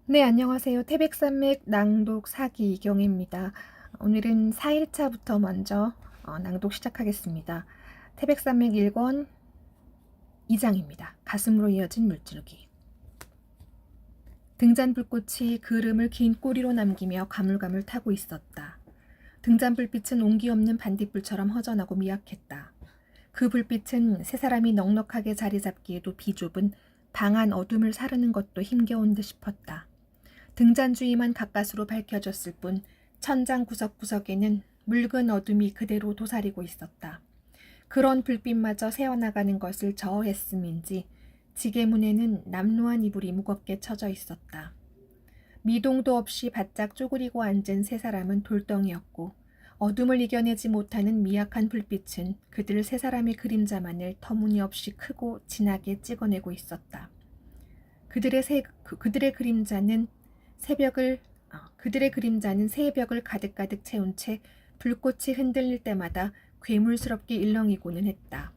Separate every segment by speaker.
Speaker 1: 네, 안녕하세요. 태백산맥 낭독 사기 이경입니다. 오늘은 4일차부터 먼저 낭독 시작하겠습니다. 태백산맥 1권 2장입니다. 가슴으로 이어진 물줄기. 등잔불꽃이 그름을 긴 꼬리로 남기며 가물가물 타고 있었다. 등잔불빛은 온기 없는 반딧불처럼 허전하고 미약했다. 그 불빛은 세 사람이 넉넉하게 자리 잡기에도 비좁은 방안 어둠을 사르는 것도 힘겨운 듯 싶었다. 등잔 주위만 가까스로 밝혀졌을 뿐 천장 구석구석에는 묽은 어둠이 그대로 도사리고 있었다. 그런 불빛마저 새어나가는 것을 저어했음인지 지게문에는 남루한 이불이 무겁게 쳐져 있었다. 미동도 없이 바짝 쪼그리고 앉은 세 사람은 돌덩이였고 어둠을 이겨내지 못하는 미약한 불빛은 그들 세 사람의 그림자만을 터무니없이 크고 진하게 찍어내고 있었다. 그들의 그림자는 새벽을 가득가득 채운 채 불꽃이 흔들릴 때마다 괴물스럽게 일렁이고는 했다.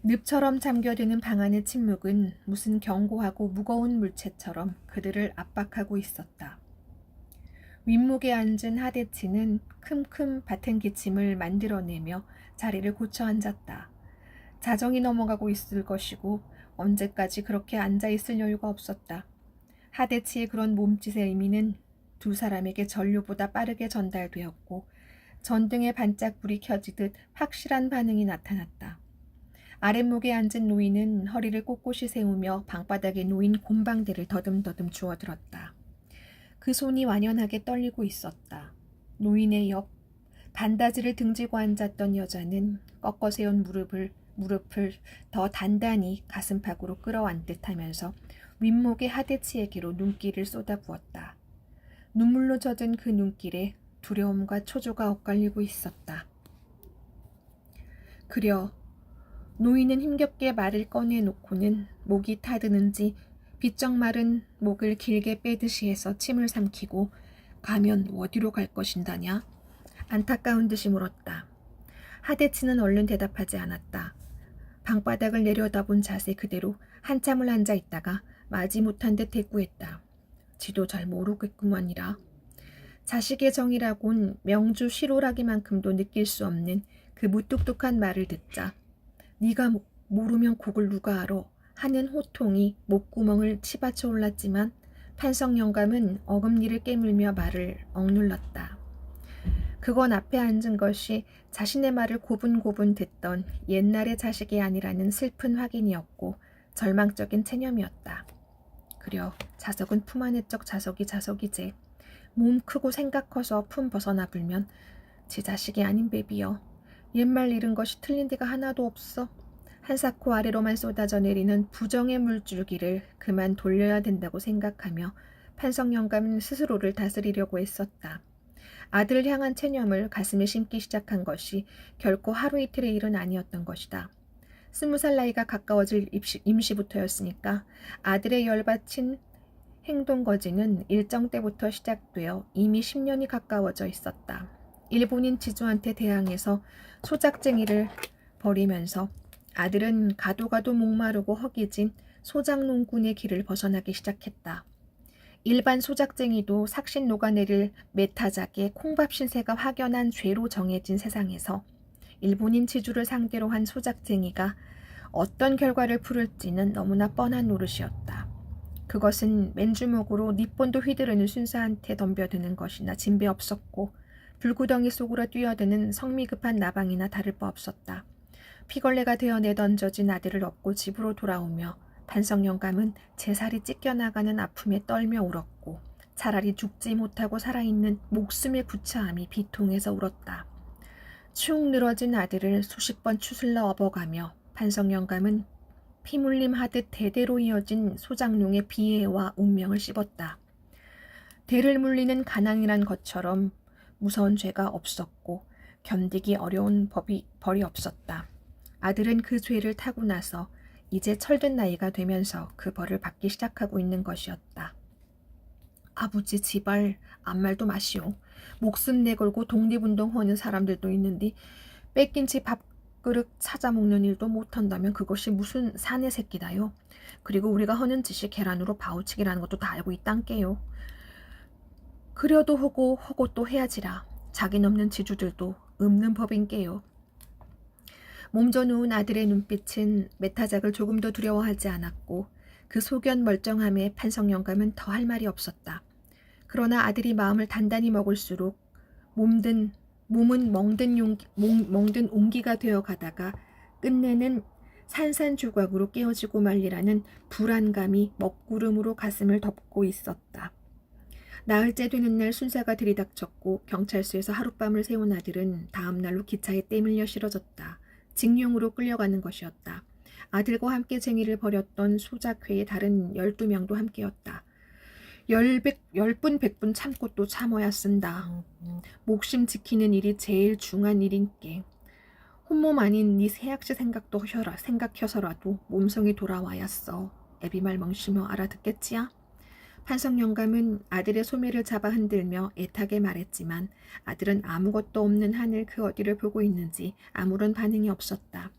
Speaker 1: 늪처럼 잠겨드는 방 안의 침묵은 무슨 견고하고 무거운 물체처럼 그들을 압박하고 있었다. 윗목에 앉은 하대치는 큼큼 밭은 기침을 만들어내며 자리를 고쳐 앉았다. 자정이 넘어가고 있을 것이고 언제까지 그렇게 앉아있을 여유가 없었다. 하대치의 그런 몸짓의 의미는 두 사람에게 전류보다 빠르게 전달되었고 전등에 반짝불이 켜지듯 확실한 반응이 나타났다. 아랫목에 앉은 노인은 허리를 꼿꼿이 세우며 방바닥에 놓인 곰방대를 더듬더듬 주워들었다. 그 손이 완연하게 떨리고 있었다. 노인의 옆 반다지를 등지고 앉았던 여자는 꺾어 세운 무릎을 더 단단히 가슴팍으로 끌어안듯 하면서 윗목의 하대치에게로 눈길을 쏟아부었다. 눈물로 젖은 그 눈길에 두려움과 초조가 엇갈리고 있었다. 그려 노인은 힘겹게 말을 꺼내놓고는 목이 타드는지 비쩍 마른 목을 길게 빼듯이 해서 침을 삼키고 가면 어디로 갈 것인다냐? 안타까운 듯이 물었다. 하대치는 얼른 대답하지 않았다. 방바닥을 내려다본 자세 그대로 한참을 앉아 있다가 마지못한 듯 대꾸했다. 지도 잘 모르겠구먼이라. 자식의 정이라곤 명주시로라기만큼도 느낄 수 없는 그 무뚝뚝한 말을 듣자 네가 모르면 곡을 누가 알아 하는 호통이 목구멍을 치받쳐 올랐지만 판석 영감은 어금니를 깨물며 말을 억눌렀다. 그건 앞에 앉은 것이 자신의 말을 고분고분 듣던 옛날의 자식이 아니라는 슬픈 확인이었고 절망적인 체념이었다. 그려 자석은 품 안의 적 자석이제. 몸 크고 생각 커서 품 벗어나 불면 제 자식이 아닌 베비여. 옛말 잃은 것이 틀린 데가 하나도 없어. 한사코 아래로만 쏟아져 내리는 부정의 물줄기를 그만 돌려야 된다고 생각하며 판석 영감은 스스로를 다스리려고 애썼다. 아들을 향한 체념을 가슴에 심기 시작한 것이 결코 하루 이틀의 일은 아니었던 것이다. 20살 나이가 가까워질 임시부터였으니까 아들의 열받친 행동거지는 일정 때부터 시작되어 이미 10년이 가까워져 있었다. 일본인 지주한테 대항해서 소작쟁이를 벌이면서 아들은 가도 목마르고 허기진 소작농군의 길을 벗어나기 시작했다. 일반 소작쟁이도 삭신 녹아내릴 메타작의 콩밥 신세가 확연한 죄로 정해진 세상에서 일본인 지주를 상대로 한 소작쟁이가 어떤 결과를 부를지는 너무나 뻔한 노릇이었다. 그것은 맨주먹으로 니폰도 휘두르는 순사한테 덤벼드는 것이나 진배 없었고 불구덩이 속으로 뛰어드는 성미 급한 나방이나 다를 바 없었다. 피걸레가 되어 내던져진 아들을 업고 집으로 돌아오며 판석 영감은 제 살이 찢겨나가는 아픔에 떨며 울었고 차라리 죽지 못하고 살아있는 목숨의 구차함이 비통해서 울었다. 축 늘어진 아들을 수십 번 추슬러 업어가며 판석 영감은 피물림하듯 대대로 이어진 소장룡의 비애와 운명을 씹었다. 대를 물리는 가난이란 것처럼 무서운 죄가 없었고 견디기 어려운 벌이 없었다. 아들은 그 죄를 타고 나서 이제 철든 나이가 되면서 그 벌을 받기 시작하고 있는 것이었다. 아버지 지발 아무 말도 마시오. 목숨 내걸고 독립운동하는 사람들도 있는데 뺏긴 지 밥 밥그릇 찾아 먹는 일도 못한다면 그것이 무슨 사내 새끼다요. 그리고 우리가 하는 짓이 계란으로 바우치기라는 것도 다 알고 있단께요. 그려도 하고 또 해야지라. 자기 넘는 지주들도 없는 법인께요. 몸져 누운 아들의 눈빛은 메타작을 조금도 두려워하지 않았고 그 소견 멀쩡함에 판석 영감은 더 할 말이 없었다. 그러나 아들이 마음을 단단히 먹을수록 몸은 멍든 옹기가 되어 가다가 끝내는 산산조각으로 깨어지고 말리라는 불안감이 먹구름으로 가슴을 덮고 있었다. 나흘째 되는 날 순사가 들이닥쳤고 경찰서에서 하룻밤을 새운 아들은 다음 날로 기차에 떼밀려 실어졌다. 징용으로 끌려가는 것이었다. 아들과 함께 쟁의를 벌였던 소작회의 다른 12명도 함께였다. 열분 백분 참고 또 참아야 쓴다. 목심 지키는 일이 제일 중한 일인께. 혼몸 아닌 네 새약시 생각해서라도 몸성이 돌아와야 써. 애비말 멍쉬며 알아듣겠지야? 판석 영감은 아들의 소매를 잡아 흔들며 애타게 말했지만 아들은 아무것도 없는 하늘 그 어디를 보고 있는지 아무런 반응이 없었다.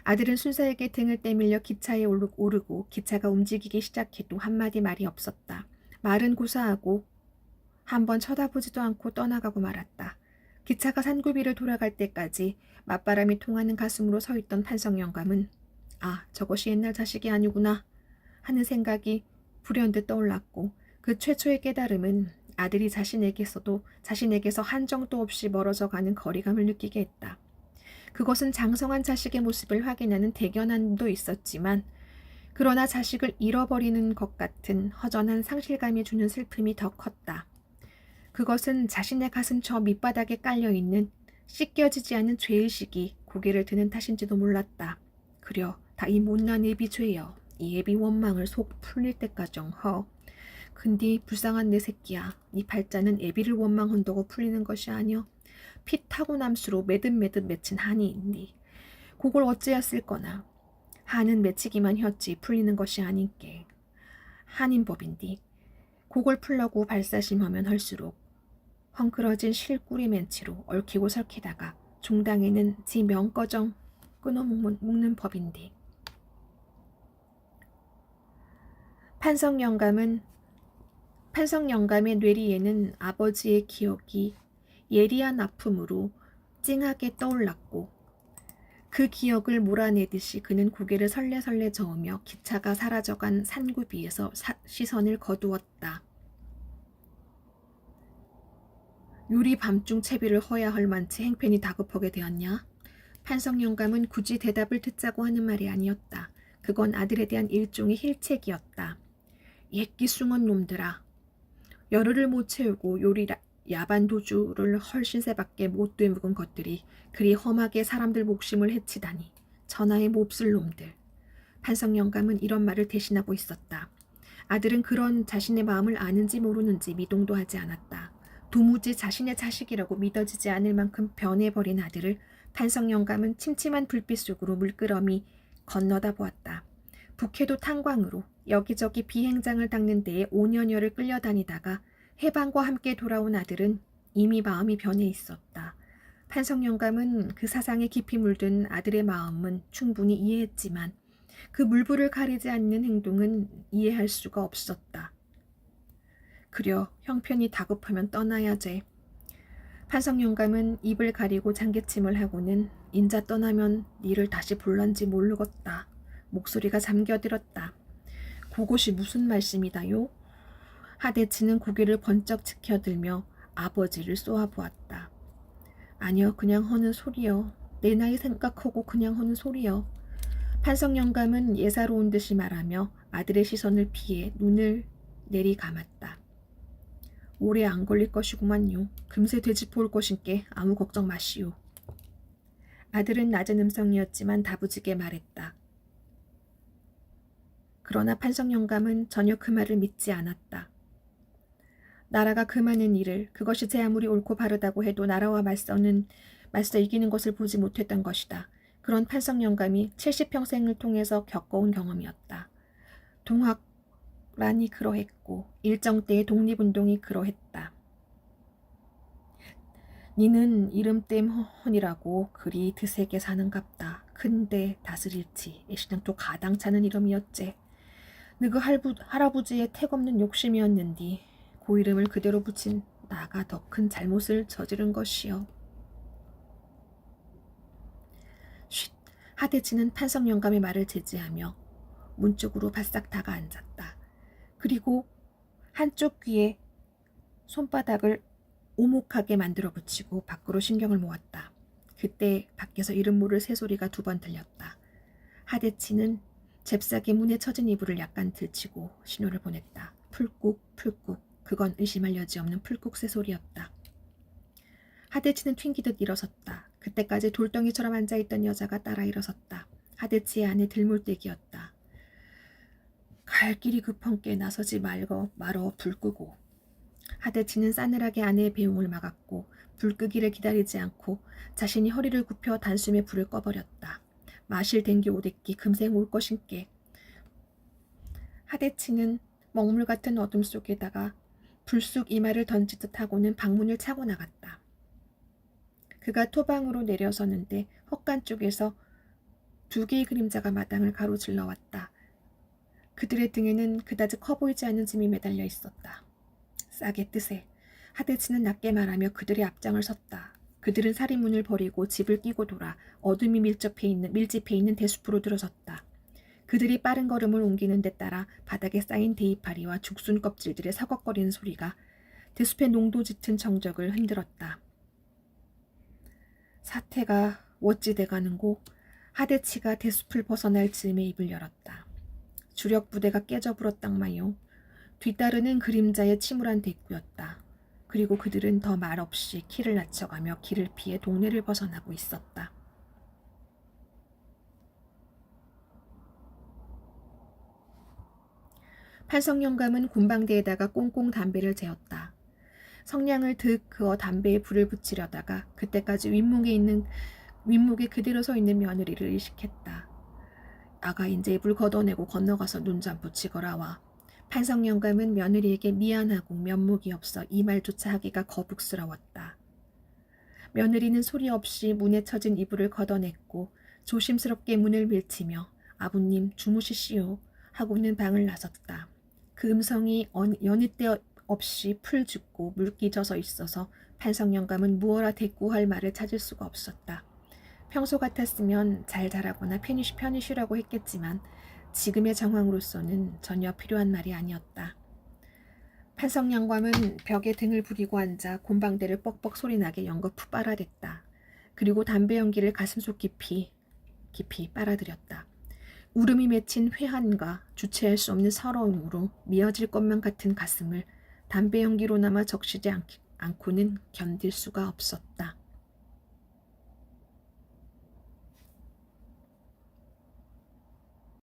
Speaker 1: 아들은 순사에게 등을 떼밀려 기차에 오르고 기차가 움직이기 시작해도 한마디 말이 없었다. 말은 고사하고 한번 쳐다보지도 않고 떠나가고 말았다. 기차가 산구비를 돌아갈 때까지 맞바람이 통하는 가슴으로 서 있던 판석 영감은 아, 저것이 옛날 자식이 아니구나 하는 생각이 불현듯 떠올랐고 그 최초의 깨달음은 아들이 자신에게서 한정도 없이 멀어져 가는 거리감을 느끼게 했다. 그것은 장성한 자식의 모습을 확인하는 대견함도 있었지만 그러나 자식을 잃어버리는 것 같은 허전한 상실감이 주는 슬픔이 더 컸다. 그것은 자신의 가슴 저 밑바닥에 깔려있는 씻겨지지 않은 죄의식이 고개를 드는 탓인지도 몰랐다. 그려 다 이 못난 애비 죄여. 이 애비 원망을 속 풀릴 때까정 허. 근데 불쌍한 내 새끼야. 이 팔자는 애비를 원망한다고 풀리는 것이 아니여. 피 타고남수로 매듭 맺힌 한이 있니. 그걸 어찌했을거나. 한은 맺히기만 했지 풀리는 것이 아닌께. 한인 법인디. 그걸 풀려고 발사심하면 할수록 헝클어진 실꾸리 멘치로 얽히고 설키다가 종당에는 지 명꺼정 끊어먹는 법인디. 판석 영감의 뇌리에는 아버지의 기억이 예리한 아픔으로 찡하게 떠올랐고 그 기억을 몰아내듯이 그는 고개를 설레설레 저으며 기차가 사라져간 산구비에서 시선을 거두었다. 요리 밤중 채비를 허야 할 만치 행편이 다급하게 되었냐? 판석 영감은 굳이 대답을 듣자고 하는 말이 아니었다. 그건 아들에 대한 일종의 힐책이었다. 옛기 숭은 놈들아. 열흘을 못 채우고 야반 도주를 헐신세밖에 못 되묵은 것들이 그리 험하게 사람들 목심을 해치다니. 천하의 몹쓸 놈들. 판석 영감은 이런 말을 대신하고 있었다. 아들은 그런 자신의 마음을 아는지 모르는지 미동도 하지 않았다. 도무지 자신의 자식이라고 믿어지지 않을 만큼 변해버린 아들을 판석 영감은 침침한 불빛 속으로 물끄러미 건너다 보았다. 북해도 탄광으로 여기저기 비행장을 닦는 데에 5년여를 끌려다니다가 해방과 함께 돌아온 아들은 이미 마음이 변해 있었다. 판석 영감은 그 사상에 깊이 물든 아들의 마음은 충분히 이해했지만 그 물불을 가리지 않는 행동은 이해할 수가 없었다. 그려 형편이 다급하면 떠나야지. 판석 영감은 입을 가리고 장기침을 하고는 인자 떠나면 니를 다시 볼란지 모르겠다. 목소리가 잠겨들었다. 그것이 무슨 말씀이다요? 하대치는 고개를 번쩍 치켜들며 아버지를 쏘아보았다. 아니요, 그냥 하는 소리요. 내 나이 생각하고 그냥 하는 소리요. 판석 영감은 예사로운 듯이 말하며 아들의 시선을 피해 눈을 내리감았다. 오래 안 걸릴 것이구만요. 금세 되짚어 올 것인께 아무 걱정 마시오. 아들은 낮은 음성이었지만 다부지게 말했다. 그러나 판석 영감은 전혀 그 말을 믿지 않았다. 나라가 그 많은 일을 그것이 제 아무리 옳고 바르다고 해도 나라와 맞서 이기는 것을 보지 못했던 것이다. 그런 판석 영감이 70평생을 통해서 겪어온 경험이었다. 동학란이 그러했고 일정 때의 독립운동이 그러했다. 니는 이름 땜 헌이라고 그리 드세게 사는갑다. 근데 다스릴지 애시당 또 가당차는 이름이었제. 너그 할아버지의 택없는 욕심이었는디 그 이름을 그대로 붙인 나가 더 큰 잘못을 저지른 것이요. 쉿. 하대치는 판석 영감의 말을 제지하며 문 쪽으로 바싹 다가 앉았다. 그리고 한쪽 귀에 손바닥을 오목하게 만들어 붙이고 밖으로 신경을 모았다. 그때 밖에서 이름 모를 새소리가 2번 들렸다. 하대치는 잽싸게 문에 처진 이불을 약간 들치고 신호를 보냈다. 풀꾹 풀꾹. 그건 의심할 여지 없는 풀꾹 새소리였다. 하대치는 튕기듯 일어섰다. 그때까지 돌덩이처럼 앉아있던 여자가 따라 일어섰다. 하대치의 안에 들물떼기였다. 갈 길이 급헌께 나서지 말어 불 끄고. 하대치는 싸늘하게 아내의 배웅을 막았고 불 끄기를 기다리지 않고 자신이 허리를 굽혀 단숨에 불을 꺼버렸다. 마실 댕기 오댔기 금생 올 것인께. 하대치는 먹물 같은 어둠 속에다가 불쑥 이마를 던지듯 하고는 방문을 차고 나갔다. 그가 토방으로 내려서는데 헛간 쪽에서 2개의 그림자가 마당을 가로질러 왔다. 그들의 등에는 그다지 커 보이지 않는 짐이 매달려 있었다. 싸게 뜨세. 하대치는 낮게 말하며 그들의 앞장을 섰다. 그들은 살인문을 버리고 집을 끼고 돌아 어둠이 밀집해 있는 대숲으로 들어섰다. 그들이 빠른 걸음을 옮기는 데 따라 바닥에 쌓인 대이파리와 죽순 껍질들의 서걱거리는 소리가 대숲의 농도 짙은 정적을 흔들었다. 사태가 어찌 돼가는고. 하대치가 대숲을 벗어날 즈음에 입을 열었다. 주력 부대가 깨져불었당마요. 뒤따르는 그림자의 침울한 대꾸였다. 그리고 그들은 더 말없이 키를 낮춰가며 길을 피해 동네를 벗어나고 있었다. 판석 영감은 군방대에다가 꽁꽁 담배를 재었다. 성냥을 득 그어 담배에 불을 붙이려다가 그때까지 윗목에 그대로 서 있는 며느리를 의식했다. 아가 인제 불 걷어내고 건너가서 눈잠 붙이거라 와. 판석 영감은 며느리에게 미안하고 면목이 없어 이 말조차 하기가 거북스러웠다. 며느리는 소리 없이 문에 처진 이불을 걷어냈고 조심스럽게 문을 밀치며 아부님 주무시시오 하고는 방을 나섰다. 그 음성이 여느 때 없이 풀 죽고 물기 져서 있어서 판석 영감은 무어라 대꾸할 말을 찾을 수가 없었다. 평소 같았으면 잘 자라거나 편히 쉬라고 했겠지만 지금의 정황으로서는 전혀 필요한 말이 아니었다. 판석 영감은 벽에 등을 부리고 앉아 곤방대를 뻑뻑 소리나게 연거푸 빨아댔다. 그리고 담배 연기를 가슴속 깊이 빨아들였다. 울음이 맺힌 회한과 주체할 수 없는 서러움으로 미어질 것만 같은 가슴을 담배 연기로나마 적시지 않고는 견딜 수가 없었다.